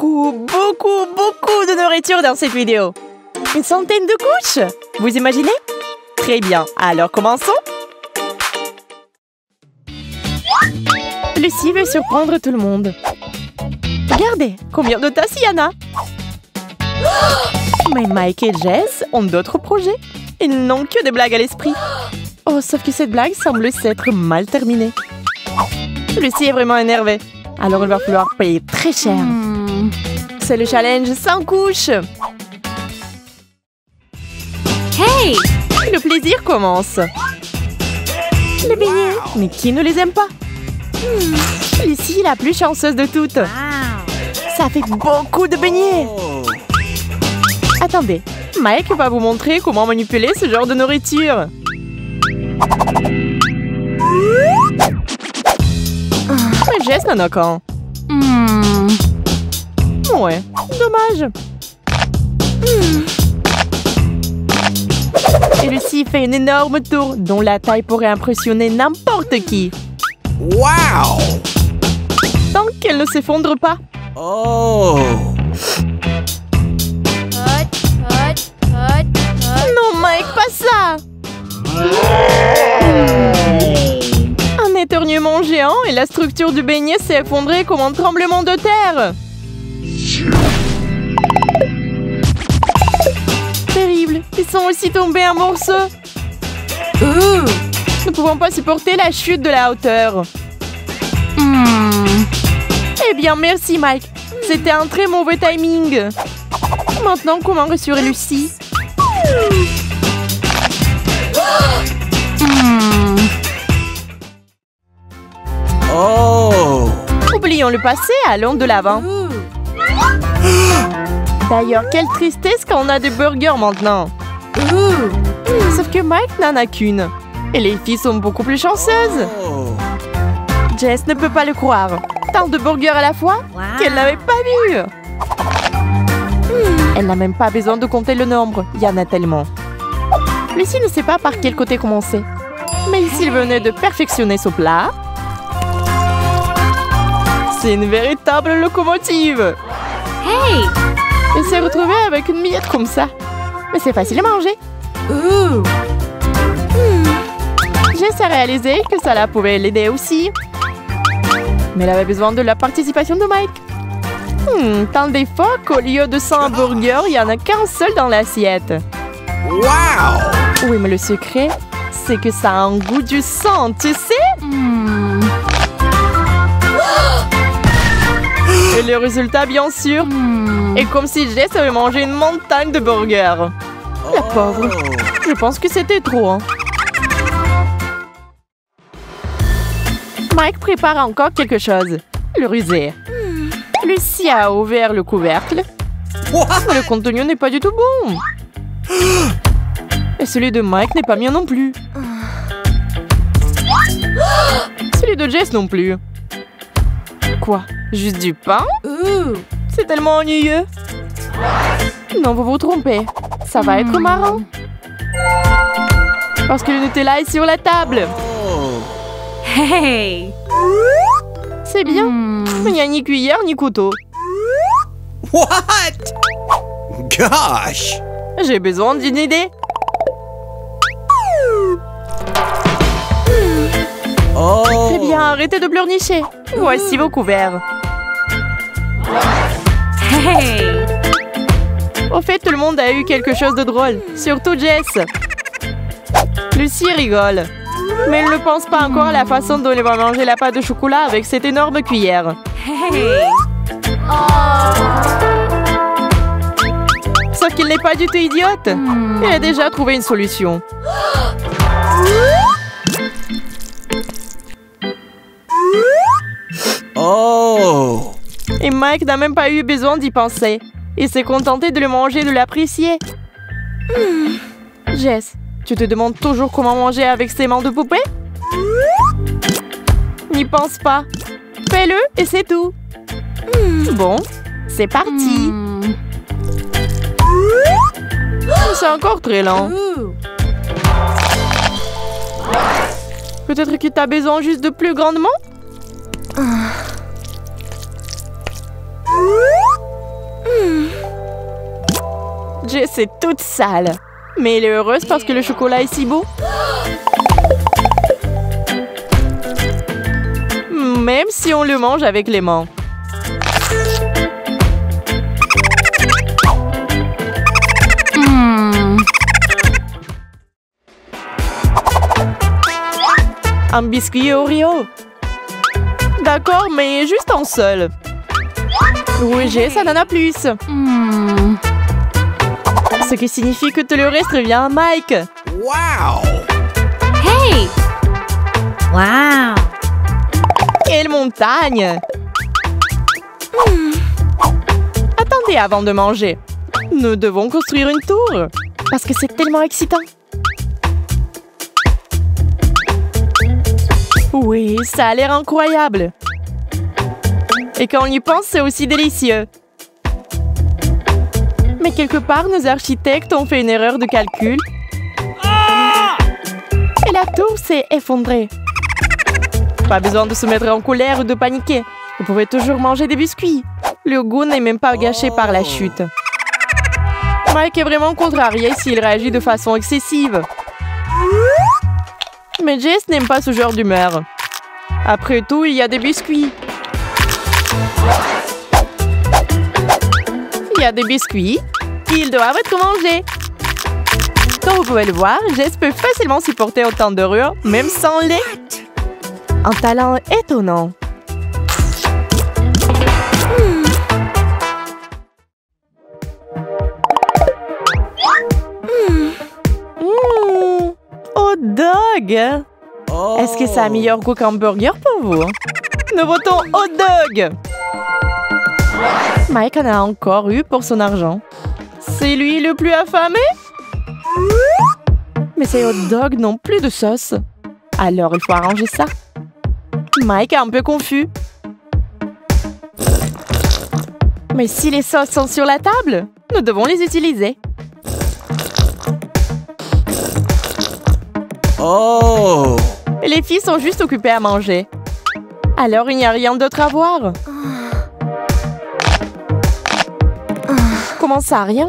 beaucoup de nourriture dans cette vidéo. Une centaine de couches. Vous imaginez? Très bien, alors commençons. Lucie veut surprendre tout le monde. Regardez, combien de tasses il y en a? Mais Mike et Jess ont d'autres projets. Ils n'ont que des blagues à l'esprit. Oh, sauf que cette blague semble s'être mal terminée. Lucie est vraiment énervée. Alors il va falloir payer très cher. C'est le challenge sans couche. Hey! Le plaisir commence. Les beignets. Mais qui ne les aime pas? Lucie est la plus chanceuse de toutes. Ça fait beaucoup de beignets. Attendez, Mike va vous montrer comment manipuler ce genre de nourriture. Mais Jess n'en a qu'un. Ouais, dommage. Et Lucie fait une énorme tour dont la taille pourrait impressionner n'importe qui. Wow! Tant qu'elle ne s'effondre pas. Oh! Non, Mike, pas ça! Un éternuement géant et la structure du beignet s'est effondrée comme un tremblement de terre. Terrible, ils sont aussi tombés en morceaux. Nous ne pouvons pas supporter la chute de la hauteur. Eh bien, merci Mike. C'était un très mauvais timing. Maintenant, comment rassurer Lucie? Oh! Oublions le passé, allons de l'avant. D'ailleurs, quelle tristesse quand on a des burgers maintenant. Sauf que Mike n'en a qu'une. Et les filles sont beaucoup plus chanceuses. Jess ne peut pas le croire. Tant de burgers à la fois qu'elle n'avait pas vu. Elle n'a même pas besoin de compter le nombre. Il y en a tellement. Lucie ne sait pas par quel côté commencer. Mais s'il venait de perfectionner son plat... C'est une véritable locomotive. Hey! Elle s'est retrouvée avec une miette comme ça. Mais c'est facile à manger. Jess a réalisé que ça pouvait l'aider aussi. Mais elle avait besoin de la participation de Mike. Tant des fois qu'au lieu de 100 hamburgers, il n'y en a qu'un seul dans l'assiette. Wow! Oui, mais le secret, c'est que ça a un goût du sang, tu sais? Et le résultat, bien sûr, est comme si Jess avait mangé une montagne de burgers. La pauvre. Je pense que c'était trop, hein. Mike prépare encore quelque chose. Le rusé. Lucie a ouvert le couvercle. Mais le contenu n'est pas du tout bon. Et celui de Mike n'est pas mien non plus. Celui de Jess non plus. Quoi? Juste du pain? C'est tellement ennuyeux. Non, vous vous trompez. Ça va être marrant. Parce que le Nutella est sur la table. Hey! C'est bien. Il n'y a ni cuillère ni couteau. What? Gosh! J'ai besoin d'une idée. Oh! Très bien, arrêtez de pleurnicher. Voici vos couverts. Hey! Au fait, tout le monde a eu quelque chose de drôle. Surtout Jess. Lucie rigole. Mais elle ne pense pas encore à la façon dont elle va manger la pâte de chocolat avec cette énorme cuillère. Hey! Sauf qu'il n'est pas du tout idiote. Elle a déjà trouvé une solution. Oh! Et Mike n'a même pas eu besoin d'y penser. Il s'est contenté de le manger et de l'apprécier. Jess, tu te demandes toujours comment manger avec ses mains de poupée? N'y pense pas. Fais-le et c'est tout. Bon, c'est parti. C'est encore très lent. Peut-être que tu as besoin juste de plus grandement? Jess est toute sale. Mais elle est heureuse parce que le chocolat est si beau. Même si on le mange avec les mains. Un biscuit Oreo. D'accord, mais juste un seul. Oui, Jess, ça en a plus. Ce qui signifie que tout le reste revient à Mike. Wow! Hey! Wow! Quelle montagne! Attendez avant de manger. Nous devons construire une tour. Parce que c'est tellement excitant. Oui, ça a l'air incroyable. Et quand on y pense, c'est aussi délicieux. Mais quelque part, nos architectes ont fait une erreur de calcul. Et la tour s'est effondrée. Pas besoin de se mettre en colère ou de paniquer. Vous pouvez toujours manger des biscuits. Le goût n'est même pas gâché par la chute. Mike est vraiment contrarié s'il réagit de façon excessive. Mais Jess n'aime pas ce genre d'humeur. Après tout, il y a des biscuits. Il y a des biscuits. Ils doivent être mangés. Comme vous pouvez le voir, Jess peut facilement supporter autant de rure, même sans lait. Un talent étonnant. Hot dog! Oh. Est-ce que ça a meilleur goût qu'un burger pour vous? Nous votons hot dog! Mike en a encore eu pour son argent. C'est lui le plus affamé? Mais ces hot dogs n'ont plus de sauce. Alors il faut arranger ça. Mike est un peu confus. Mais si les sauces sont sur la table, nous devons les utiliser. Oh! Les filles sont juste occupées à manger. Alors il n'y a rien d'autre à voir. Comment ça, rien?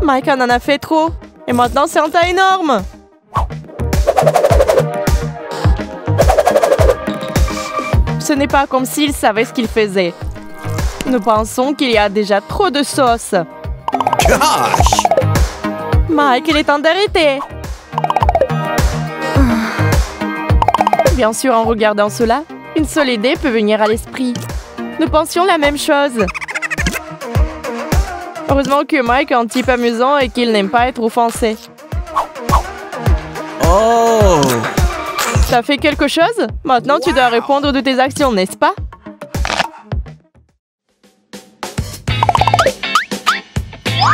Mike en a fait trop. Et maintenant c'est un tas énorme. Ce n'est pas comme s'il savait ce qu'il faisait. Nous pensons qu'il y a déjà trop de sauce. Gosh! Mike, il est temps d'arrêter. Bien sûr, en regardant cela, une seule idée peut venir à l'esprit. Nous pensions la même chose. Heureusement que Mike est un type amusant et qu'il n'aime pas être offensé. Oh! Ça fait quelque chose? Maintenant, tu dois répondre de tes actions, n'est-ce pas?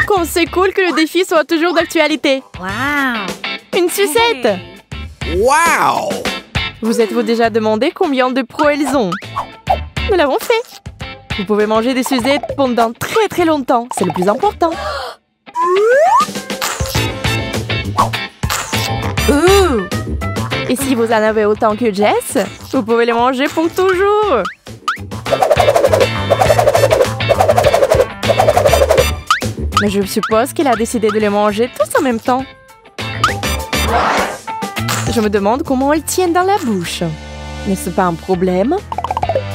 Comme c'est cool que le défi soit toujours d'actualité. Wow! Une sucette! Wow! Vous êtes-vous déjà demandé combien de pros elles ont? Nous l'avons fait. Vous pouvez manger des sucettes pendant très très longtemps. C'est le plus important. Ouh! Et si vous en avez autant que Jess, vous pouvez les manger pour toujours. Mais je suppose qu'elle a décidé de les manger tous en même temps. Je me demande comment elles tiennent dans la bouche. N'est-ce pas un problème?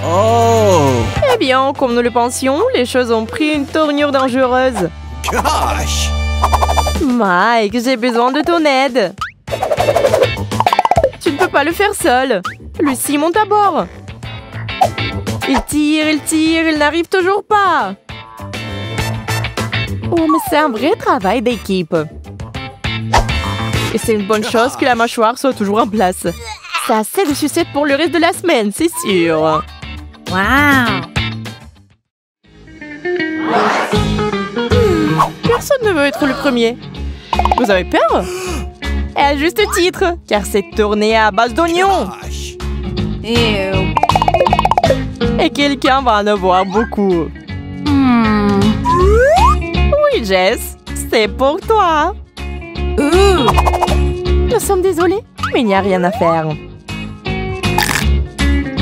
Oh! Eh bien, comme nous le pensions, les choses ont pris une tournure dangereuse. Gosh! Mike, j'ai besoin de ton aide. Tu ne peux pas le faire seul. Lucie monte à bord. Il tire, il n'arrive toujours pas. Oh, mais c'est un vrai travail d'équipe. Et c'est une bonne chose que la mâchoire soit toujours en place. C'est assez de sucettes pour le reste de la semaine, c'est sûr. Wow! Personne ne veut être le premier. Vous avez peur? Et à juste titre, car c'est tourné à base d'oignons. Gosh! Ew. Et quelqu'un va en avoir beaucoup. Oui, Jess, c'est pour toi. Nous sommes désolés, mais il n'y a rien à faire.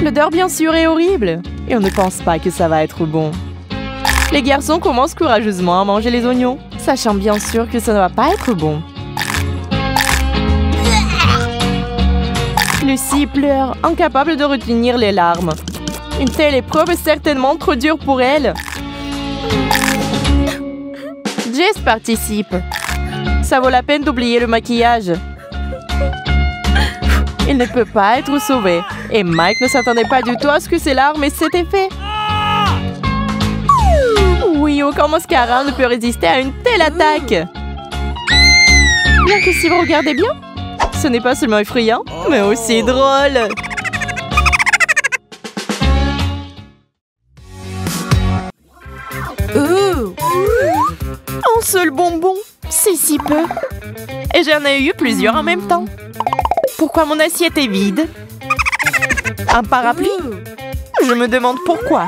L'odeur, bien sûr, est horrible. Et on ne pense pas que ça va être bon. Les garçons commencent courageusement à manger les oignons. sachant bien sûr que ça ne va pas être bon. Lucie pleure, incapable de retenir les larmes. Une telle épreuve est certainement trop dure pour elle. Jess participe. Ça vaut la peine d'oublier le maquillage. Il ne peut pas être sauvé. Et Mike ne s'attendait pas du tout à ce que ses larmes aient cet effet. Oui, aucun mascara ne peut résister à une telle attaque. Bien que si vous regardez bien, ce n'est pas seulement effrayant, mais aussi drôle. Un seul bonbon, c'est si peu. Et j'en ai eu plusieurs en même temps. Pourquoi mon assiette est vide? Un parapluie? Je me demande pourquoi.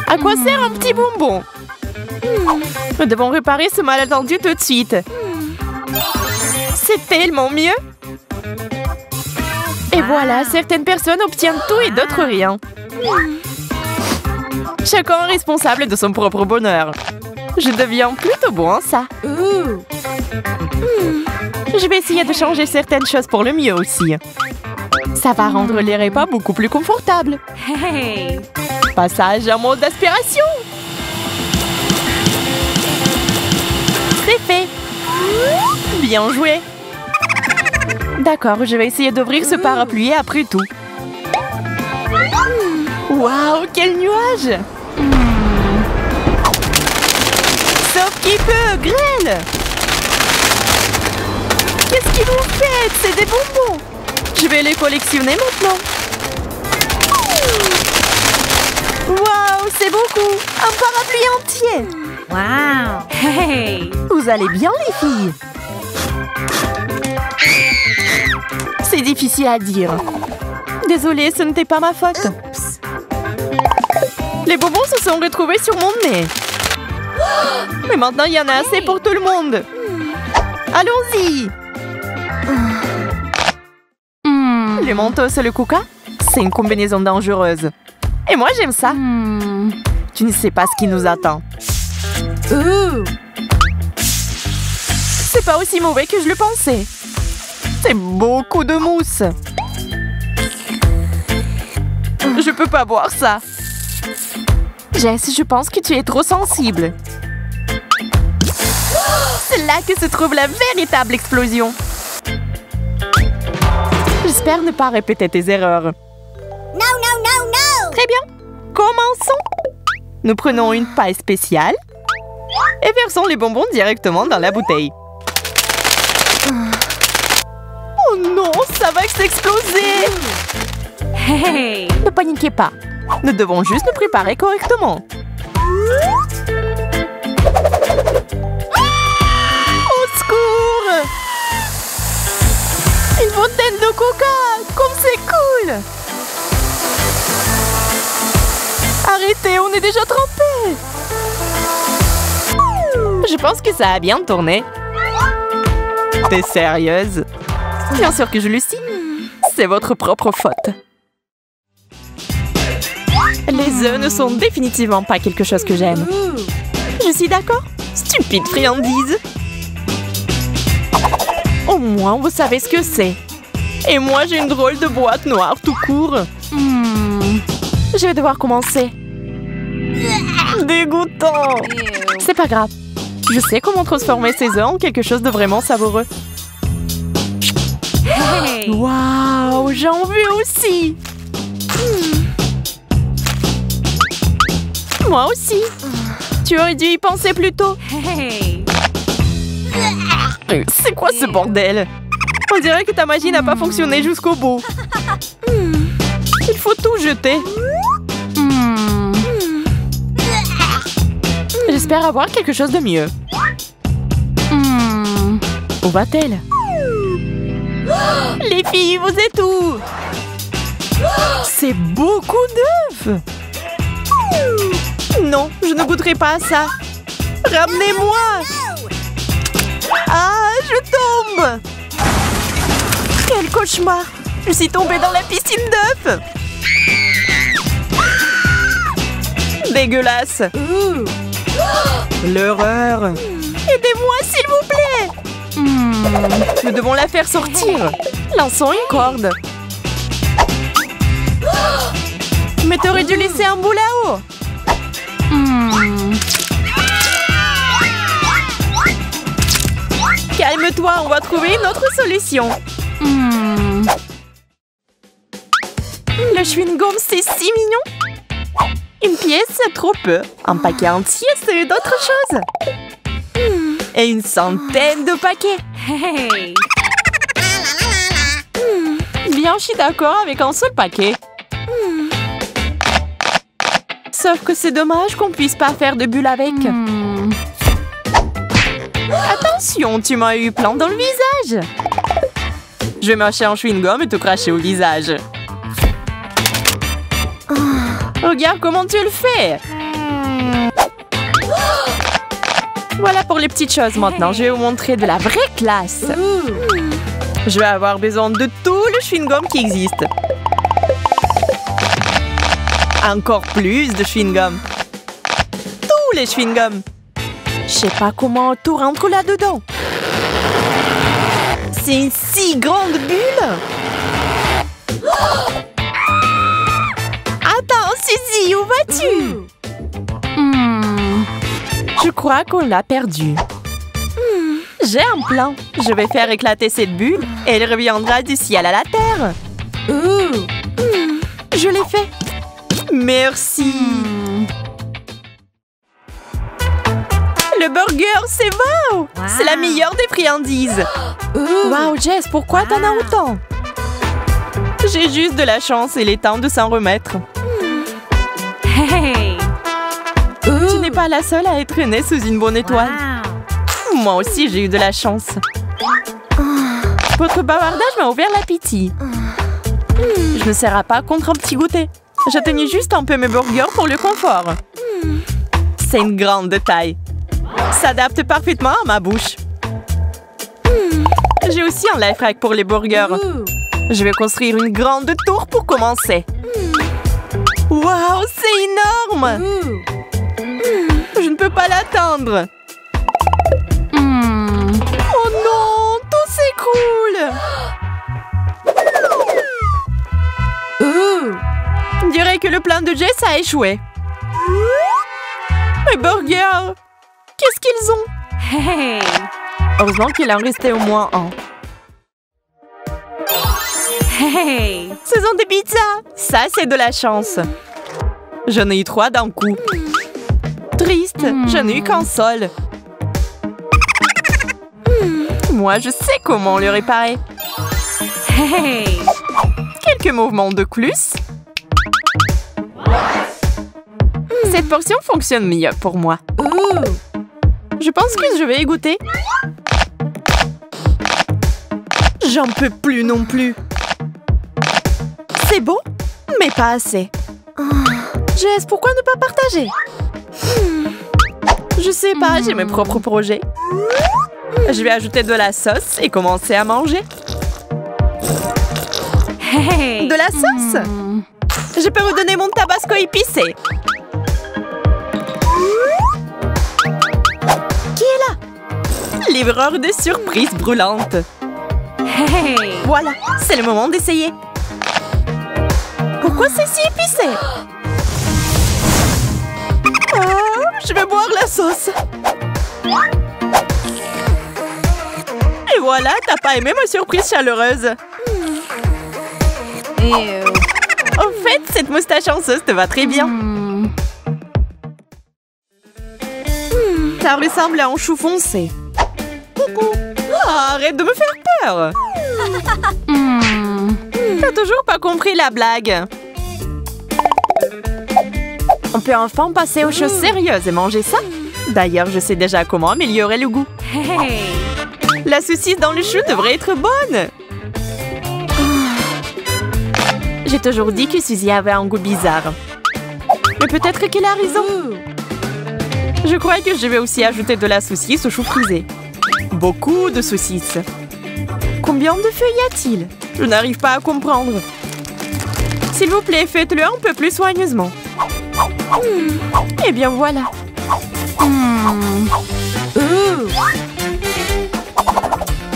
À quoi sert un petit bonbon? Nous devons réparer ce malentendu tout de suite. C'est tellement mieux. Et voilà, certaines personnes obtiennent tout et d'autres rien. Chacun est responsable de son propre bonheur. Je deviens plutôt bon en ça. Je vais essayer de changer certaines choses pour le mieux aussi. Ça va rendre les repas beaucoup plus confortables. Hey! Passage en mode aspiration. C'est fait. Bien joué. D'accord, je vais essayer d'ouvrir ce parapluie après tout. Waouh, quel nuage! Sauf qui peut, grêle! Qu'est-ce qu'il vous fait? C'est des bonbons! Je vais les collectionner maintenant. Waouh, c'est beaucoup! Un parapluie entier! Wow! Hey! Vous allez bien, les filles? C'est difficile à dire. Désolée, ce n'était pas ma faute. Les bonbons se sont retrouvés sur mon nez. Mais maintenant, il y en a assez pour tout le monde. Allons-y. Le mentos et le coca, c'est une combinaison dangereuse. Et moi, j'aime ça. Tu ne sais pas ce qui nous attend. C'est pas aussi mauvais que je le pensais. C'est beaucoup de mousse. Je peux pas boire ça. Jess, je pense que tu es trop sensible. C'est là que se trouve la véritable explosion. J'espère ne pas répéter tes erreurs. No, no, no, no! Très bien. Commençons. Nous prenons une paille spéciale et versons les bonbons directement dans la bouteille. Oh non, ça va s'exploser! Hey! Ne paniquez pas. Nous devons juste nous préparer correctement. Au secours! Une fontaine de coca! Comme c'est cool! Arrêtez, on est déjà trempés! Je pense que ça a bien tourné. T'es sérieuse? Bien sûr que je le suis. C'est votre propre faute. Les œufs ne sont définitivement pas quelque chose que j'aime. Je suis d'accord. Stupide friandise. Au moins, vous savez ce que c'est. Et moi, j'ai une drôle de boîte noire tout court. Je vais devoir commencer. Dégoûtant. C'est pas grave. Je sais comment transformer ces œufs en quelque chose de vraiment savoureux. Hey! Waouh, j'en veux aussi. Moi aussi. Tu aurais dû y penser plus tôt. Hey! C'est quoi ce bordel? On dirait que ta magie n'a pas fonctionné jusqu'au bout. Il faut tout jeter. J'espère avoir quelque chose de mieux. Où va-t-elle? Les filles, vous êtes où? C'est beaucoup d'œufs! Non, je ne goûterai pas à ça. Ramenez-moi! Ah, je tombe! Quel cauchemar! Je suis tombée dans la piscine d'œufs! Dégueulasse! L'horreur. Aidez-moi, s'il vous plaît. Nous devons la faire sortir. Lançons une corde. Mais t'aurais dû laisser un bout là-haut. Calme-toi, on va trouver une autre solution. Le chewing-gum, c'est si mignon. Une pièce, c'est trop peu. Un paquet entier, c'est d'autres choses. Et une centaine de paquets. Hey. Bien, je suis d'accord avec un seul paquet. Sauf que c'est dommage qu'on puisse pas faire de bulles avec. Attention, tu m'as eu plein dans le visage. Je vais mâcher un chewing-gum et te cracher au visage. Regarde comment tu le fais. Voilà pour les petites choses maintenant. Je vais vous montrer de la vraie classe. Je vais avoir besoin de tout le chewing-gum qui existe. Encore plus de chewing-gum. Tous les chewing-gums. Je sais pas comment tout rentre là-dedans. C'est une si grande bulle. Attends, Suzy, où vas-tu? Je crois qu'on l'a perdu. J'ai un plan. Je vais faire éclater cette bulle et elle reviendra du ciel à la terre. Je l'ai fait. Merci. Le burger, c'est wow! C'est la meilleure des friandises. Wow, Jess, pourquoi t'en as autant? J'ai juste de la chance, il est temps de s'en remettre. Hey. Tu n'es pas la seule à être née sous une bonne étoile. Wow. Moi aussi, j'ai eu de la chance. Votre bavardage m'a ouvert l'appétit. Je ne serai pas contre un petit goûter. J'atténue juste un peu mes burgers pour le confort. C'est une grande taille. S'adapte parfaitement à ma bouche. J'ai aussi un life hack pour les burgers. Je vais construire une grande tour pour commencer. Waouh, c'est énorme! Je ne peux pas l'atteindre. Oh non, tout s'écroule. On dirait que le plan de Jess a échoué. Mes burgers, qu'est-ce qu'ils ont? Hey. Heureusement qu'il en restait au moins un. Hey. Ce sont des pizzas. Ça, c'est de la chance. J'en ai eu 3 d'un coup. Triste, j'en ai eu qu'un seul. Moi, je sais comment le réparer. Hey. Quelques mouvements de plus. Cette portion fonctionne mieux pour moi. Je pense que je vais y goûter. J'en peux plus non plus. C'est beau, mais pas assez. Jess, pourquoi ne pas partager? Je sais pas, j'ai mes propres projets. Je vais ajouter de la sauce et commencer à manger. Hey. De la sauce? Je peux vous donner mon tabasco épicé. Qui est là? Livreur de surprises brûlantes. Hey. Voilà, c'est le moment d'essayer. Pourquoi c'est si épicé? Oh, je vais boire la sauce. Et voilà, t'as pas aimé ma surprise chaleureuse. En fait, cette moustache chanceuse te va très bien. Ça ressemble à un chou foncé. Coucou. Oh, arrête de me faire peur. T'as toujours pas compris la blague. On peut enfin passer aux choses sérieuses et manger ça. D'ailleurs, je sais déjà comment améliorer le goût. Hey. La saucisse dans le chou devrait être bonne. J'ai toujours dit que Suzy avait un goût bizarre. Mais peut-être qu'elle a raison. Je crois que je vais aussi ajouter de la saucisse au chou frisé. Beaucoup de saucisses. Combien de feuilles y a-t-il? Je n'arrive pas à comprendre. S'il vous plaît, faites-le un peu plus soigneusement. Eh bien voilà.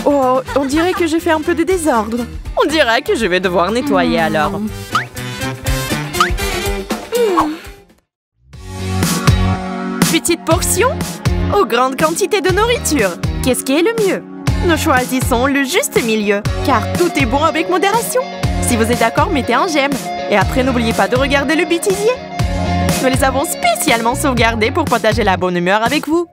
Oh, on dirait que j'ai fait un peu de désordre. On dirait que je vais devoir nettoyer alors. Petite portion ou grande quantité de nourriture? Qu'est-ce qui est le mieux? Nous choisissons le juste milieu, car tout est bon avec modération. Si vous êtes d'accord, mettez un j'aime. Et après, n'oubliez pas de regarder le bêtisier. Nous les avons spécialement sauvegardés pour partager la bonne humeur avec vous.